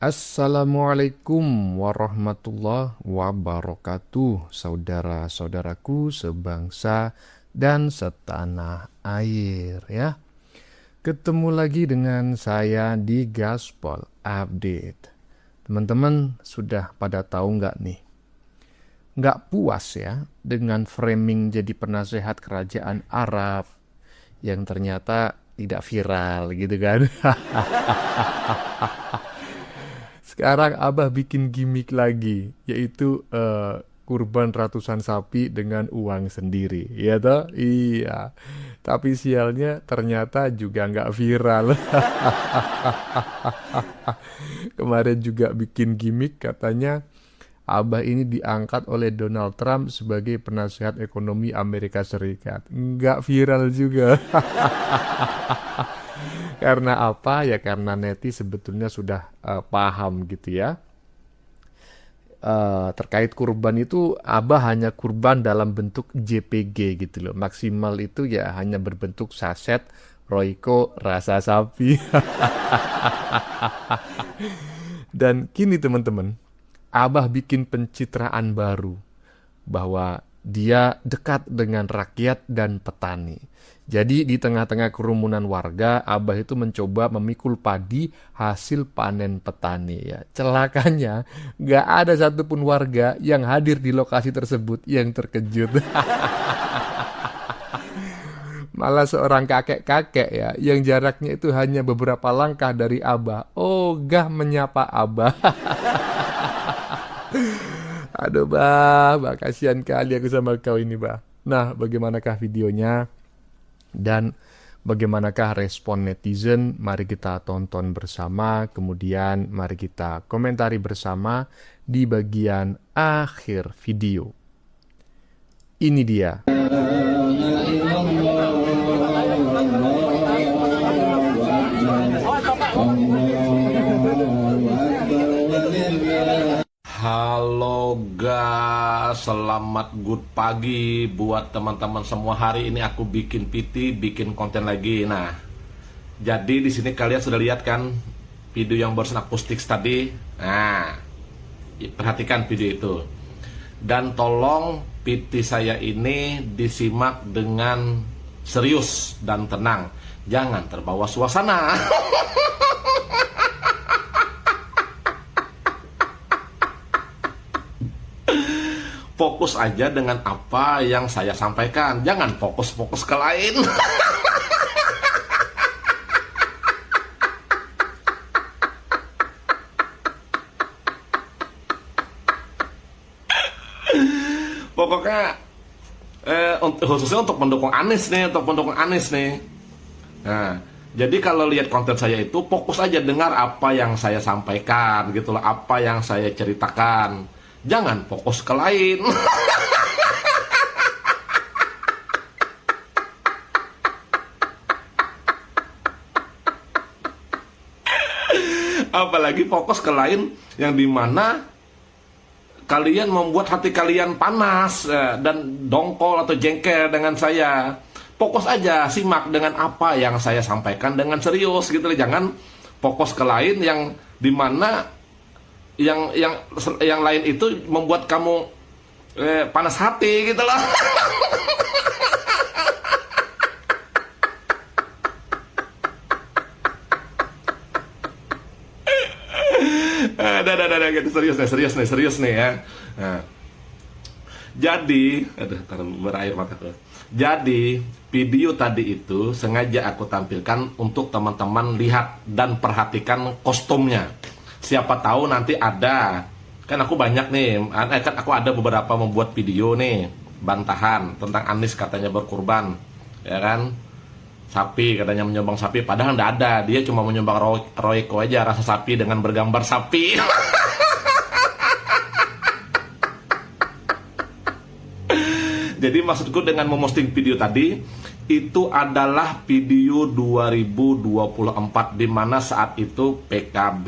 Assalamualaikum warahmatullahi wabarakatuh, saudara-saudaraku sebangsa dan setanah air ya. Ketemu lagi dengan saya di Gaspol Update. Teman-teman sudah pada tahu nggak nih? Nggak puas ya dengan framing jadi penasehat kerajaan Arab yang ternyata tidak viral gitu kan. Sekarang Abah bikin gimmick lagi, yaitu kurban ratusan sapi dengan uang sendiri, ya toh? Iya. Tapi sialnya ternyata juga nggak viral. Kemarin juga bikin gimmick katanya Abah ini diangkat oleh Donald Trump sebagai penasehat ekonomi Amerika Serikat. Nggak viral juga. Karena apa? Ya karena neti sebetulnya sudah paham gitu ya. Terkait kurban itu Abah hanya kurban dalam bentuk JPG gitu loh. Maksimal itu ya hanya berbentuk saset Royco rasa sapi. Dan kini teman-teman, Abah bikin pencitraan baru bahwa dia dekat dengan rakyat dan petani. Jadi di tengah-tengah kerumunan warga, Abah itu mencoba memikul padi hasil panen petani ya. Celakanya, nggak ada satupun warga yang hadir di lokasi tersebut yang terkejut. Malah seorang kakek-kakek ya, yang jaraknya itu hanya beberapa langkah dari Abah, ogah menyapa Abah. Aduh bah, kasihan kali aku sama kau ini bah. Nah, bagaimanakah videonya? Dan bagaimanakah respon netizen? Mari kita tonton bersama, kemudian mari kita komentari bersama di bagian akhir video. Ini dia. Halo guys, selamat good pagi buat teman-teman semua. Hari ini aku bikin PT, bikin konten lagi. Nah, jadi di sini kalian sudah lihat kan video yang barusan aku stick tadi. Nah, perhatikan video itu. Dan tolong PT saya ini disimak dengan serius dan tenang. Jangan terbawa suasana. Fokus aja dengan apa yang saya sampaikan. Jangan fokus-fokus ke lain. Pokoknya khususnya untuk pendukung Anies nih, Nah, jadi kalau lihat konten saya itu fokus aja dengar apa yang saya sampaikan gitu loh, apa yang saya ceritakan. Jangan fokus ke lain. Apalagi fokus ke lain yang dimana kalian membuat hati kalian panas dan dongkol atau jengkel dengan saya. Fokus aja, simak dengan apa yang saya sampaikan dengan serius gitu loh. Jangan fokus ke lain yang dimana yang lain itu membuat kamu panas hati gitu loh. Gitu, serius nih ya. Nah, jadi, berair mata tuh. Jadi video tadi itu sengaja aku tampilkan untuk teman-teman lihat dan perhatikan kostumnya. Siapa tahu nanti ada, kan aku banyak nih, kan aku ada beberapa membuat video nih bantahan tentang Anies katanya berkurban, ya kan, sapi katanya menyumbang sapi, padahal nggak ada, dia cuma menyumbang Royco aja rasa sapi dengan bergambar sapi. Jadi maksudku dengan memosting video tadi itu adalah video 2024 di mana saat itu PKB,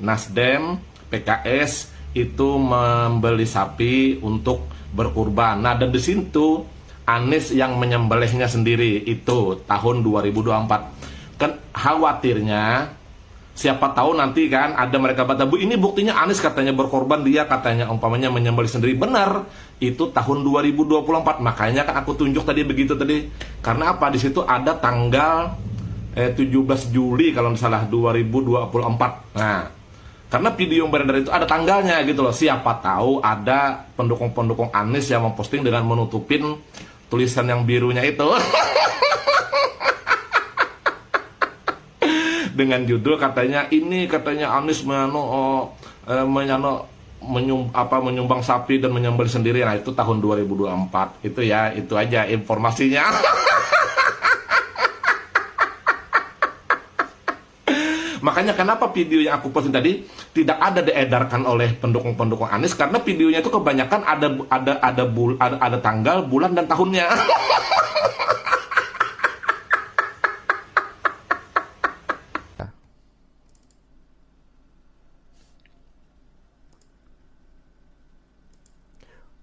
Nasdem, PKS itu membeli sapi untuk berkurban. Nah, dan di situ Anies yang menyembelihnya sendiri itu tahun 2024. Kan khawatirnya Siapa tahu nanti kan ada mereka baca, Bu ini buktinya Anies katanya berkorban, dia katanya umpamanya menyembelih sendiri. Benar, itu tahun 2024. Makanya kan aku tunjuk tadi begitu tadi. Karena apa? Di situ ada tanggal 17 Juli kalau salah 2024. Nah, karena video yang beredar itu ada tanggalnya gitu loh. Siapa tahu ada pendukung-pendukung Anies yang memposting dengan menutupin tulisan yang birunya itu. Dengan judul katanya Anies menyumbang sapi dan menyembelih sendiri. Nah, itu tahun 2024. Itu ya, itu aja informasinya. Makanya kenapa video yang aku posting tadi tidak ada diedarkan oleh pendukung-pendukung Anies, karena videonya itu kebanyakan ada tanggal, bulan dan tahunnya.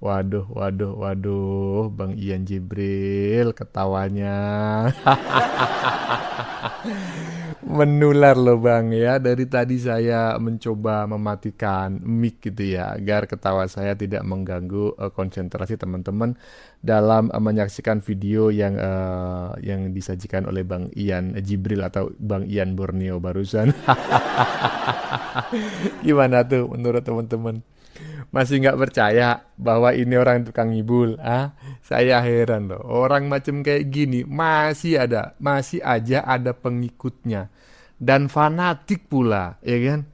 Waduh, Bang Ian Jibril ketawanya. Menular loh Bang ya. Dari tadi saya mencoba mematikan mic gitu ya, agar ketawa saya tidak mengganggu konsentrasi teman-teman dalam menyaksikan video yang disajikan oleh Bang Ian Jibril atau Bang Ian Borneo barusan. Gimana tuh menurut teman-teman? Masih nggak percaya bahwa ini orang tukang ngibul? Saya heran loh, orang macam kayak gini masih aja ada pengikutnya dan fanatik pula, ya kan?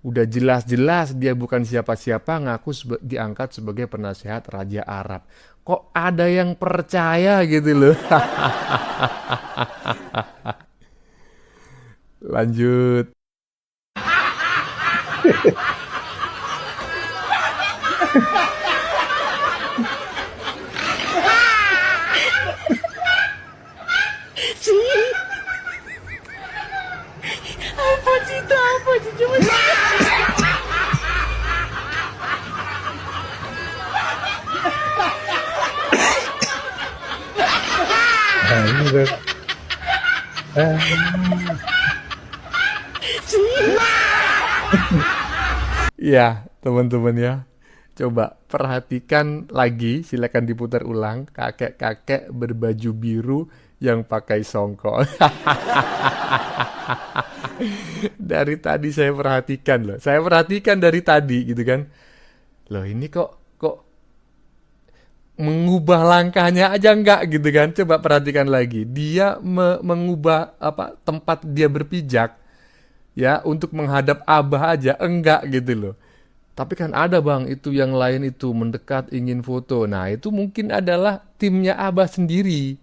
Udah jelas-jelas dia bukan siapa-siapa, ngaku diangkat sebagai penasehat Raja Arab. Kok ada yang percaya gitu loh? Lanjut. Apa sih cuma Ya, teman-teman ya. Coba perhatikan lagi, silakan diputar ulang, kakek-kakek berbaju biru yang pakai songkok. Dari tadi saya perhatikan loh. Saya perhatikan dari tadi gitu kan. Loh ini kok mengubah langkahnya aja enggak gitu kan. Coba perhatikan lagi. Dia mengubah tempat dia berpijak ya untuk menghadap Abah aja enggak gitu loh. Tapi kan ada Bang, itu yang lain itu mendekat ingin foto. Nah, itu mungkin adalah timnya Abah sendiri.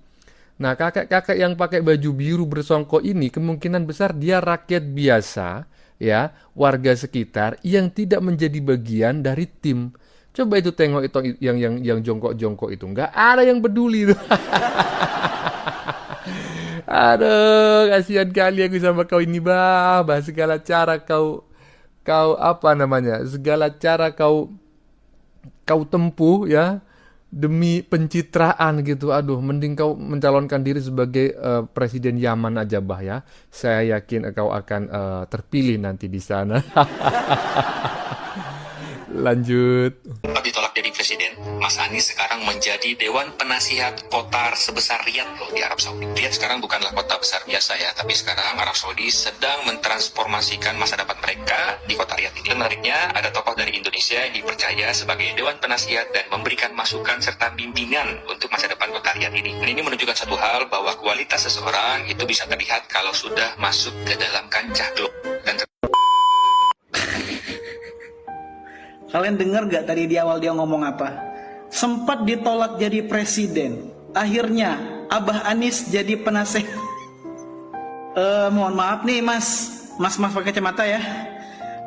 Nah, kakek-kakek yang pakai baju biru bersongkok ini kemungkinan besar dia rakyat biasa, ya, warga sekitar yang tidak menjadi bagian dari tim. Coba itu tengok itu yang jongkok-jongkok itu, nggak ada yang peduli tuh. Aduh, kasihan kali aku sama kau ini, bah segala cara segala cara kau tempuh ya demi pencitraan gitu. Aduh, mending kau mencalonkan diri sebagai presiden Yaman aja bah ya. Saya yakin kau akan terpilih nanti di sana. Lanjut. Ditolak jadi presiden, Mas Anies sekarang menjadi Dewan Penasihat Kota sebesar Riyadh loh di Arab Saudi. Riyadh sekarang bukanlah kota besar biasa ya, tapi sekarang Arab Saudi sedang mentransformasikan masa depan mereka di kota Riyadh ini. Menariknya, ada tokoh dari Indonesia yang dipercaya sebagai Dewan Penasihat dan memberikan masukan serta bimbingan untuk masa depan kota Riyadh ini. Dan ini menunjukkan satu hal, bahwa kualitas seseorang itu bisa terlihat kalau sudah masuk ke dalam kancah global. Dan Kalian dengar gak tadi di awal dia ngomong apa? Sempat ditolak jadi presiden. Akhirnya Abah Anies jadi penasehat. Mohon maaf nih mas pakai kacamata ya.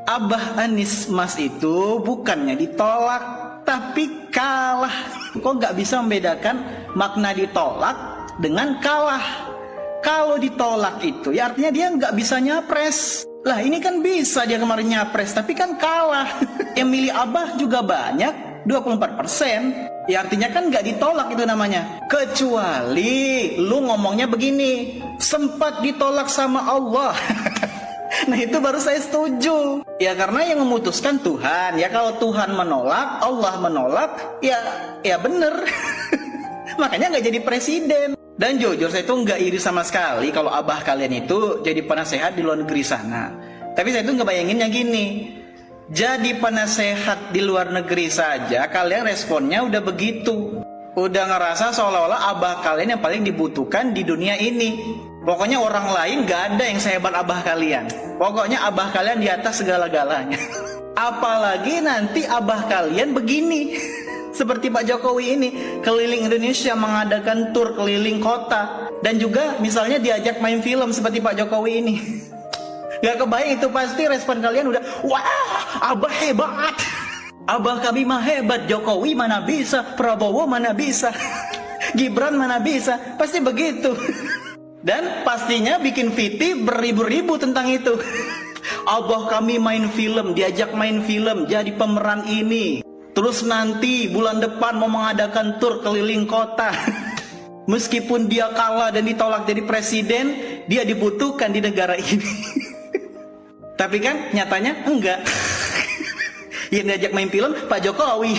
Abah Anies mas itu bukannya ditolak, tapi kalah. Kok gak bisa membedakan makna ditolak dengan kalah? Kalau ditolak itu ya artinya dia nggak bisa nyapres. Lah ini kan bisa dia kemarin nyapres, tapi kan kalah. Yang milih Abah juga banyak, 24%. Ya artinya kan nggak ditolak itu namanya. Kecuali lu ngomongnya begini, sempat ditolak sama Allah. Nah itu baru saya setuju. Ya karena yang memutuskan Tuhan. Ya kalau Tuhan menolak, Allah menolak, ya bener. Makanya nggak jadi presiden. Dan jujur saya itu nggak iri sama sekali kalau abah kalian itu jadi penasehat di luar negeri sana. Tapi saya itu nggak bayanginnya gini. Jadi penasehat di luar negeri saja kalian responnya udah begitu. Udah ngerasa seolah-olah abah kalian yang paling dibutuhkan di dunia ini. Pokoknya orang lain gak ada yang sehebat abah kalian. Pokoknya abah kalian di atas segala-galanya. Apalagi nanti abah kalian begini. Seperti Pak Jokowi ini keliling Indonesia mengadakan tur keliling kota. Dan juga misalnya diajak main film seperti Pak Jokowi ini. Gak kebayang itu pasti respon kalian udah, wah abah hebat. Abah kami mah hebat, Jokowi mana bisa, Prabowo mana bisa, Gibran mana bisa. Pasti begitu. Dan pastinya bikin VT beribu-ribu tentang itu. Abah kami main film, diajak main film, jadi pemeran ini. Terus nanti bulan depan mau mengadakan tur keliling kota. Meskipun dia kalah dan ditolak jadi presiden, dia dibutuhkan di negara ini. Tapi kan nyatanya enggak. Yang diajak main film Pak Jokowi.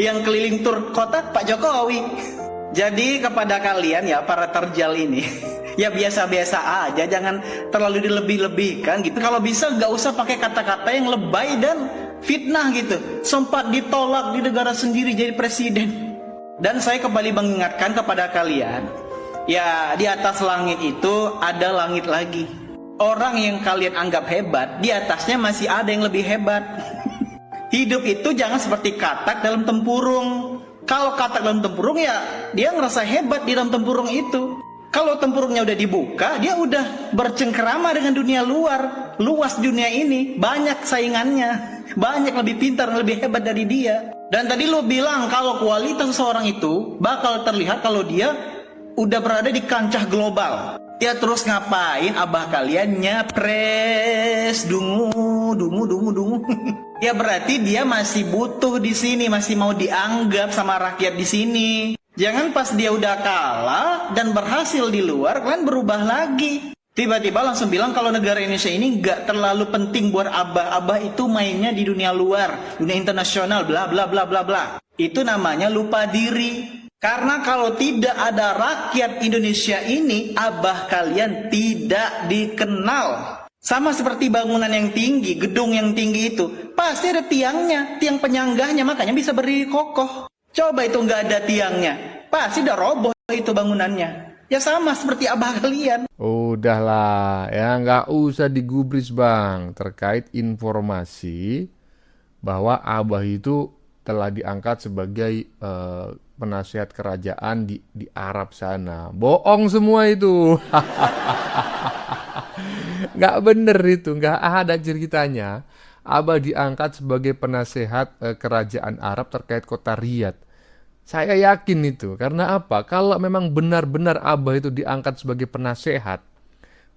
Yang keliling tur kota Pak Jokowi. Jadi kepada kalian ya para terjal ini, ya biasa-biasa aja, jangan terlalu dilebih-lebihkan gitu. Kalau bisa nggak usah pakai kata-kata yang lebay dan fitnah gitu. Sempat ditolak di negara sendiri jadi presiden. Dan saya kembali mengingatkan kepada kalian, ya di atas langit itu ada langit lagi. Orang yang kalian anggap hebat, di atasnya masih ada yang lebih hebat. Hidup itu jangan seperti katak dalam tempurung. Kalau katak dalam tempurung ya dia ngerasa hebat di dalam tempurung itu. Kalau tempurungnya udah dibuka, dia udah bercengkerama dengan dunia luar. Luas dunia ini, banyak saingannya. Banyak lebih pintar, lebih hebat dari dia. Dan tadi lo bilang kalau kualitas seseorang itu bakal terlihat kalau dia udah berada di kancah global. Ya terus ngapain abah kalian nyapres dungu. Ya berarti dia masih butuh di sini, masih mau dianggap sama rakyat di sini. Jangan pas dia udah kalah dan berhasil di luar, kalian berubah lagi. Tiba-tiba langsung bilang kalau negara Indonesia ini nggak terlalu penting buat abah. Abah itu mainnya di dunia luar, dunia internasional, bla bla bla bla bla. Itu namanya lupa diri. Karena kalau tidak ada rakyat Indonesia ini, abah kalian tidak dikenal. Sama seperti bangunan yang tinggi, gedung yang tinggi itu, pasti ada tiangnya, tiang penyanggahnya, makanya bisa berdiri kokoh. Coba itu nggak ada tiangnya, pasti udah roboh itu bangunannya. Ya sama seperti abah kalian. Udahlah, ya nggak usah digubris bang terkait informasi bahwa abah itu telah diangkat sebagai penasihat kerajaan di Arab sana. Bohong semua itu. Nggak bener itu, nggak ada ceritanya. Abah diangkat sebagai penasehat kerajaan Arab terkait kota Riyadh. Saya yakin itu, karena apa? Kalau memang benar-benar Abah itu diangkat sebagai penasehat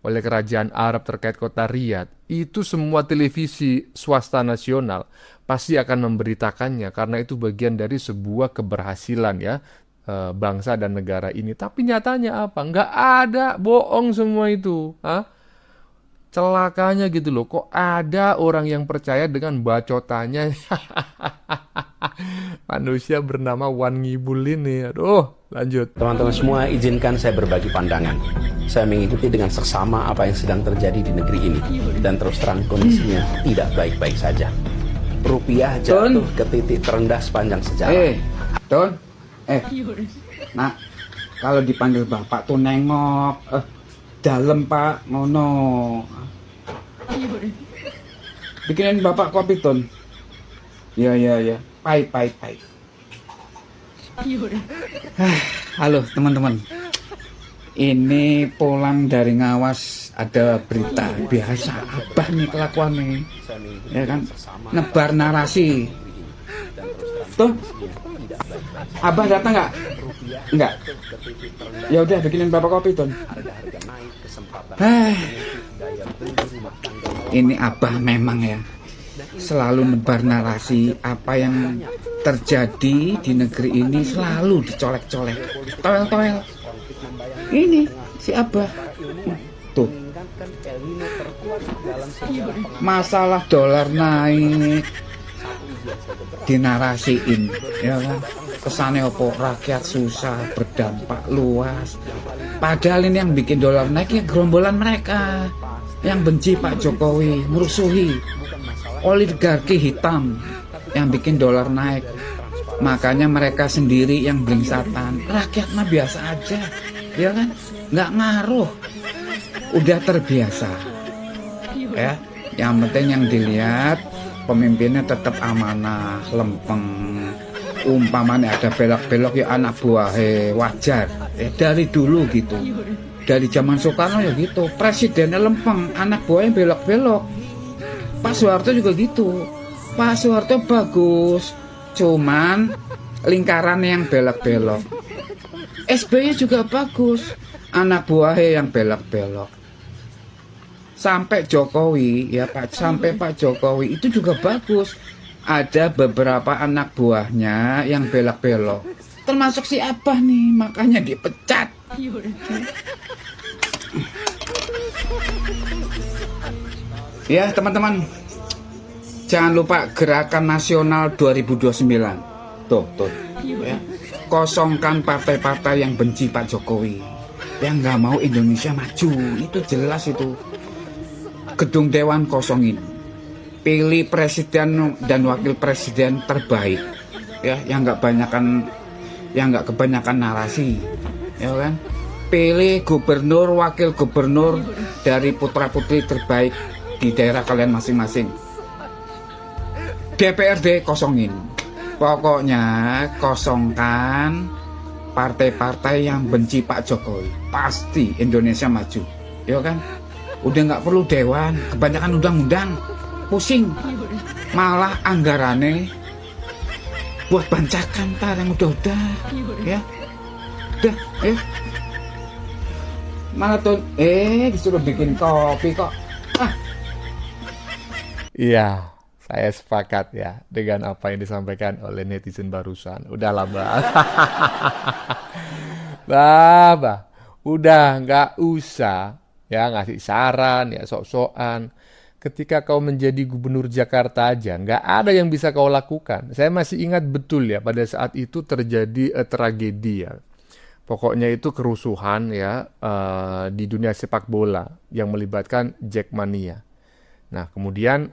oleh kerajaan Arab terkait kota Riyadh, itu semua televisi swasta nasional pasti akan memberitakannya, karena itu bagian dari sebuah keberhasilan ya bangsa dan negara ini. Tapi nyatanya apa? Nggak ada, bohong semua itu. Celakanya gitu loh, kok ada orang yang percaya dengan bacotannya. Manusia bernama Wan Ngibul ini. Aduh, lanjut. Teman-teman semua, izinkan saya berbagi pandangan. Saya mengikuti dengan seksama apa yang sedang terjadi di negeri ini. Dan terus terang kondisinya tidak baik-baik saja. Rupiah jatuh ke titik terendah sepanjang sejarah. Don, nak, kalau dipanggil bapak tuh nengok. Dalam pak, ngono. Bikinin bapak kopi, Ton. Ya. Pahit. Halo teman-teman. Ini pulang dari ngawas ada berita. Biasa abah nih kelakuannya. Ya kan? Nebar narasi. Tuh. Abah datang nggak? Enggak. Ya udah bikinin bapak kopi, Ton. Ini abah memang ya selalu nebar narasi apa yang terjadi di negeri ini, selalu dicolek-colek, toel-toel. Ini si abah tuh Masalah dolar naik dinarasiin, ya kan? Kesannya opo rakyat susah, berdampak luas. Padahal ini yang bikin dolar naik ya gerombolan mereka yang benci Pak Jokowi, merusuhi oligarki hitam yang bikin dolar naik. Makanya mereka sendiri yang blingsatan. Rakyat mah biasa aja, ya kan? Nggak ngaruh, udah terbiasa. Ya, yang penting yang dilihat pemimpinnya tetap amanah, lempeng. Umpamanya ada belok-belok ya anak buahnya wajar. Dari dulu gitu. Dari zaman Soekarno ya gitu. Presidennya lempeng, anak buahnya belok-belok. Pak Soeharto juga gitu. Pak Soeharto bagus, cuman lingkarannya yang belok-belok. SBY juga bagus, anak buahnya yang belok-belok. Sampai Jokowi ya Pak, sampai Pak Jokowi itu juga bagus. Ada beberapa anak buahnya yang belok-belok. Termasuk si Abah nih, makanya dipecat. Ya teman-teman, jangan lupa Gerakan Nasional 2029. Tuh, ya. Kosongkan partai-partai yang benci Pak Jokowi, yang nggak mau Indonesia maju. Itu jelas itu. Gedung Dewan kosongin. Pilih presiden dan wakil presiden terbaik, ya, yang nggak kebanyakan narasi, ya kan. Pilih gubernur, wakil gubernur dari putra putri terbaik di daerah kalian masing-masing. DPRD kosongin, pokoknya kosongkan partai-partai yang benci Pak Jokowi, pasti Indonesia maju, ya kan. Udah nggak perlu dewan, kebanyakan undang-undang, pusing, malah anggarannya buat bancakan tar yang udah ya malah tuh disuruh bikin kopi kok. Iya, saya sepakat ya dengan apa yang disampaikan oleh netizen barusan. Udahlah, Bah. Bah, udah nggak usah ya ngasih saran ya sok-sokan. Ketika kau menjadi gubernur Jakarta aja, nggak ada yang bisa kau lakukan. Saya masih ingat betul ya, pada saat itu terjadi tragedi ya. Pokoknya itu kerusuhan ya di dunia sepak bola yang melibatkan Jackmania. Nah, kemudian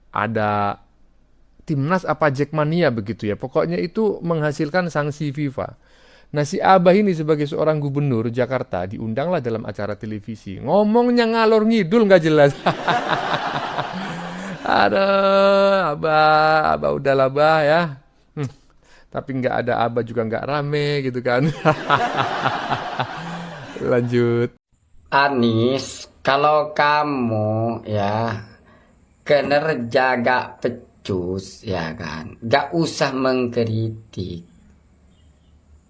ada timnas apa Jackmania begitu ya. Pokoknya itu menghasilkan sanksi FIFA. Nah, si Abah ini sebagai seorang gubernur Jakarta diundanglah dalam acara televisi. Ngomongnya ngalor ngidul nggak jelas. Aduh, Abah udahlah Bah ya. Tapi nggak ada Abah juga nggak rame gitu kan. Lanjut. Anis, kalau kamu ya kinerja gak pecus ya kan, gak usah mengkritik.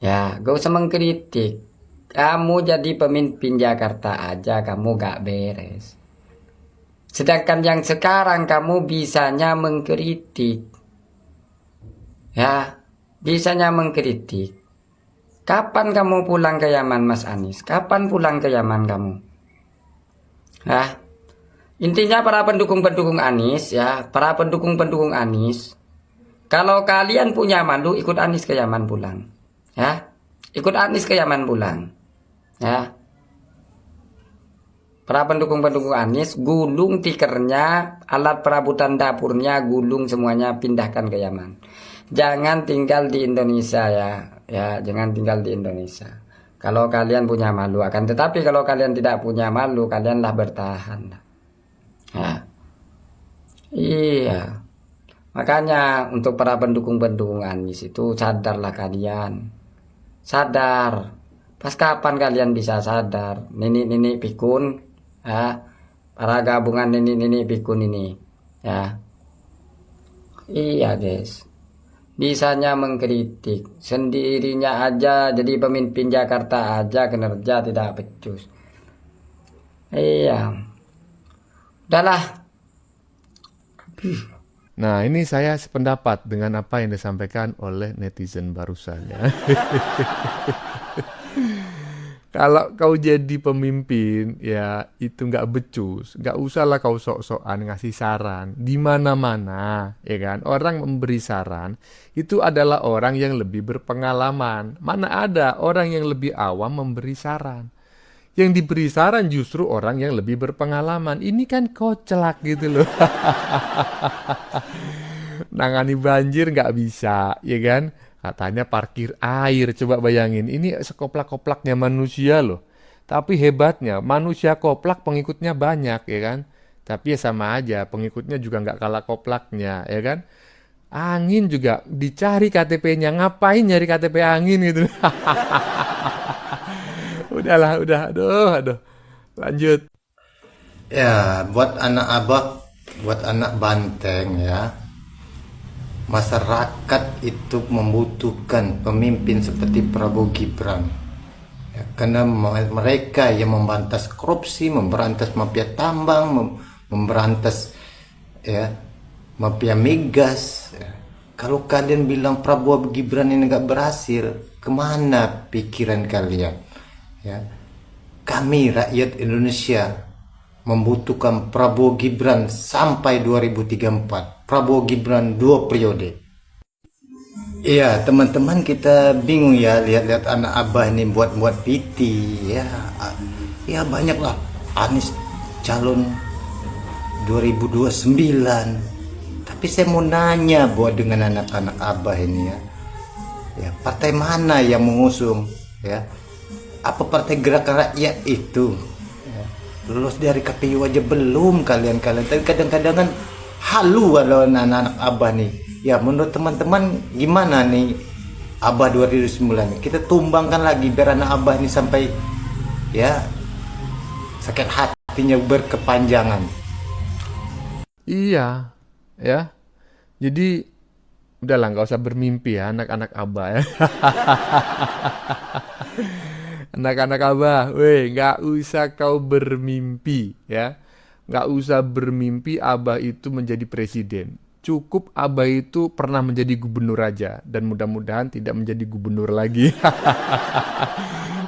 Ya, gak usah mengkritik. Kamu jadi pemimpin Jakarta aja kamu gak beres. Sedangkan yang sekarang kamu bisanya mengkritik. Ya, bisanya mengkritik. Kapan kamu pulang ke Yaman, Mas Anies? Kapan pulang ke Yaman kamu? Ya, intinya para pendukung-pendukung Anies ya, para pendukung-pendukung Anies, kalau kalian punya malu, ikut Anies ke Yaman pulang. Ya, ikut Anies ke Yaman pulang. Ya, para pendukung-pendukung Anies, gulung tikernya, alat perabotan dapurnya, gulung semuanya, pindahkan ke Yaman. Jangan tinggal di Indonesia ya, ya jangan tinggal di Indonesia. Kalau kalian punya malu, akan tetapi kalau kalian tidak punya malu, kalianlah bertahan. Ya, iya. Makanya untuk para pendukung-pendukung Anies itu sadarlah kalian. Sadar. Pas kapan kalian bisa sadar? Nenek-nenek pikun, ya. Para gabungan nenek-nenek pikun ini, ya. Iya, guys. Bisanya mengkritik, sendirinya aja jadi pemimpin Jakarta aja kinerja tidak becus. Iya. Udahlah. Nah, ini saya sependapat dengan apa yang disampaikan oleh netizen barusan ya. Kalau kau jadi pemimpin, ya itu nggak becus. Nggak usahlah kau sok-sokan ngasih saran. Di mana-mana, ya kan? Orang memberi saran, itu adalah orang yang lebih berpengalaman. Mana ada orang yang lebih awam memberi saran. Yang diberi saran justru orang yang lebih berpengalaman. Ini kan koclak gitu loh. Nangani banjir nggak bisa, ya kan? Katanya parkir air, coba bayangin. Ini sekoplak-koplaknya manusia loh. Tapi hebatnya, manusia koplak pengikutnya banyak, ya kan? Tapi ya sama aja, pengikutnya juga nggak kalah koplaknya, ya kan? Angin juga dicari KTP-nya, ngapain nyari KTP angin gitu. Udahlah, udah, aduh. Lanjut. Ya, buat anak abah, buat anak banteng ya, masyarakat itu membutuhkan pemimpin seperti Prabowo Gibran. Ya, karena mereka yang memberantas korupsi, memberantas mafia tambang, memberantas ya mafia migas. Ya. Kalau kalian bilang Prabowo Gibran ini nggak berhasil, kemana pikiran kalian? Ya, kami rakyat Indonesia membutuhkan Prabowo Gibran sampai 2034. Prabowo Gibran 2 periode. Iya, teman-teman, kita bingung ya lihat-lihat anak abah ini buat-buat piti ya. Ya banyak lah Anies calon 2029. Tapi saya mau nanya buat dengan anak-anak abah ini ya. Ya, partai mana yang mengusung ya? Apa partai Gerakan Rakyat itu? Lulus dari KPU aja belum kalian-kalian. Tapi kadang-kadang kan halu kalau anak-anak abah nih. Ya menurut teman-teman gimana nih abah 2009? Kita tumbangkan lagi biar anak abah ini sampai ya sakit hatinya berkepanjangan. Iya, ya. Jadi udahlah nggak usah bermimpi ya anak-anak abah ya. Anak-anak abah, weh, nggak usah kau bermimpi ya. Nggak usah bermimpi abah itu menjadi presiden. Cukup abah itu pernah menjadi gubernur aja. Dan mudah-mudahan tidak menjadi gubernur lagi.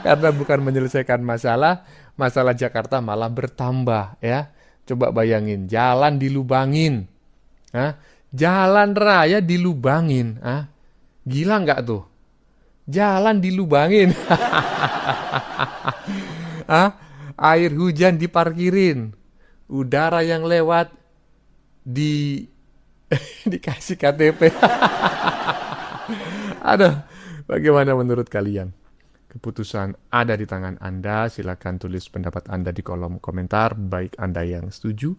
Karena bukan menyelesaikan masalah, masalah Jakarta malah bertambah ya. Coba bayangin, jalan dilubangin. Hah? Jalan raya dilubangin. Hah? Gila nggak tuh? Jalan dilubangin. Hah? Air hujan diparkirin. Udara yang lewat dikasih KTP. Aduh, bagaimana menurut kalian? Keputusan ada di tangan Anda. Silakan tulis pendapat Anda di kolom komentar, baik Anda yang setuju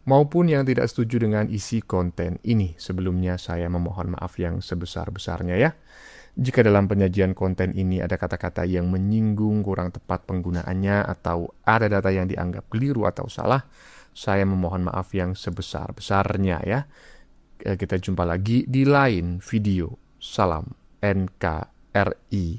maupun yang tidak setuju dengan isi konten ini. Sebelumnya saya memohon maaf yang sebesar-besarnya ya. Jika dalam penyajian konten ini ada kata-kata yang menyinggung, kurang tepat penggunaannya, atau ada data yang dianggap keliru atau salah, saya memohon maaf yang sebesar-besarnya ya. Kita jumpa lagi di lain video. Salam NKRI.